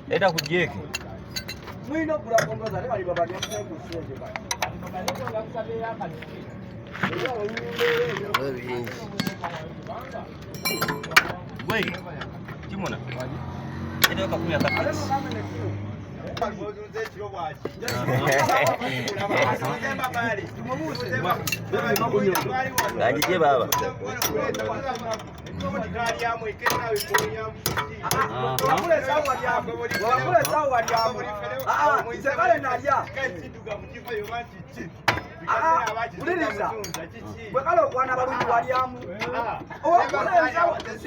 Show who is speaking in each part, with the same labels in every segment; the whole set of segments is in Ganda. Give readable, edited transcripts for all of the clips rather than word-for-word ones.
Speaker 1: Eta kujieki.
Speaker 2: Mwino kula kongoza ne bali babali kusiye ba.
Speaker 1: Wei. Kimona? Eta kakumya kapati. Ngajije baba.
Speaker 2: Uliriza bwekalo kwana balungi waliamu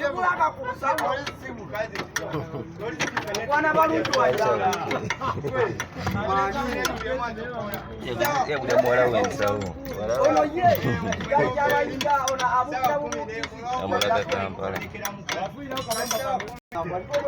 Speaker 2: okulaka kusawo kwana balungi waliamu
Speaker 1: ye kule mwala wensawo
Speaker 2: ono ye yabayinga ona abuka bumuti
Speaker 1: amala Kampala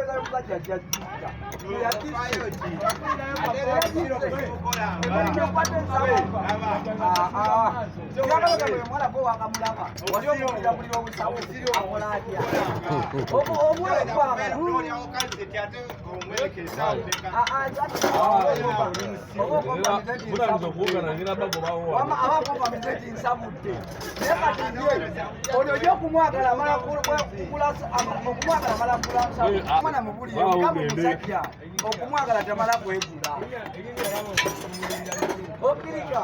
Speaker 2: okumwagala tamala kwegula okirika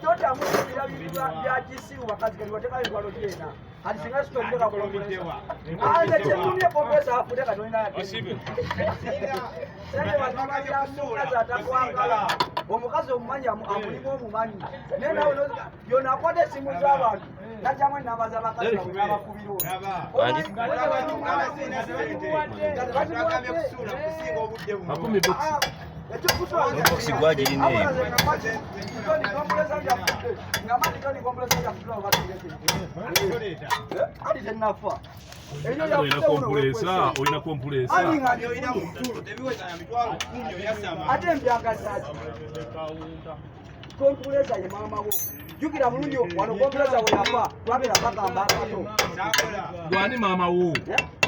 Speaker 2: tota mulira bibira bya kisiu wakati kali wateka ibalo tena hadi singa sitondeka kulombelewa ande chetumye profesa afute katona yake asibe sende wazimanya mukaza atakwangala omukazi omumanya amulimo omumanyi nena ono yona kwade simu z'abantu najamwe nabaza bakazi abakubiro
Speaker 1: box gwaji ine
Speaker 3: Oina kompulesa
Speaker 2: ate mbyangasazi kompulesa ye mama wo jukira mulungi wano kompulesa we yafa twabera bakamba akato
Speaker 3: gwani mama wo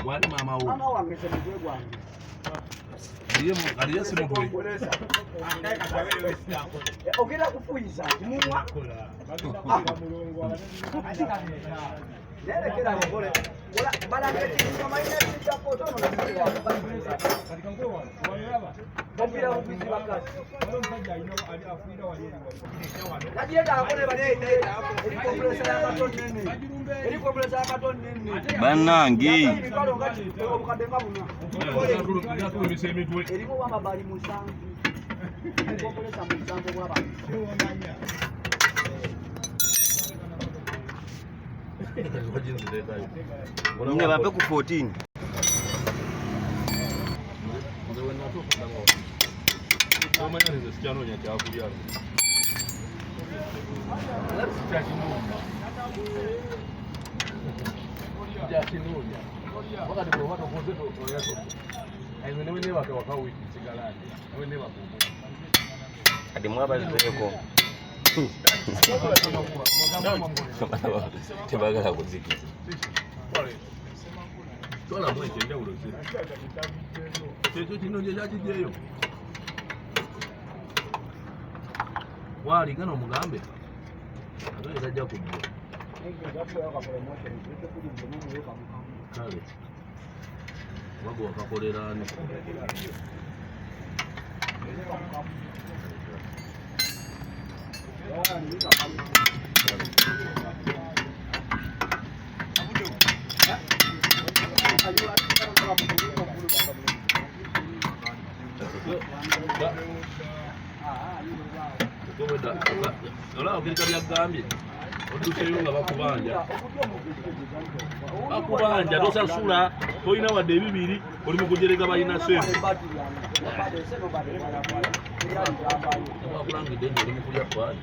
Speaker 3: gwani mama wo
Speaker 2: mama wange semugwe gwange
Speaker 3: aliye simu boy
Speaker 2: ogera kufuyiza mumwa Nere kila ngole wala balanga kama ina kitu hapo tono na katika ngwe wanaelewa bombira ubizi wakati wale mtaja ino afuira wale kajienda akone bale ili kompresa ya katon nini ili kompresa ya katon nini
Speaker 1: banangi
Speaker 2: obukadenga bunya ili ko wama bali musangu ili kompresa musangu kwa bali
Speaker 1: Mune bape ku 14. Adi mwaba zeko. Tebagala kuziki.
Speaker 3: Tola mweke ndia ulozi. Checho kino je jajijeyo. Wali gano mugambe. Ado tajja kujja. Kale. Wago wakakolerani. Ola okirika bya gambye Oduseyo nga bakubanja tosasula toyina wadde ebibiri oli mu kujereka balina sente abakulangidde nti oli mu kulya paadi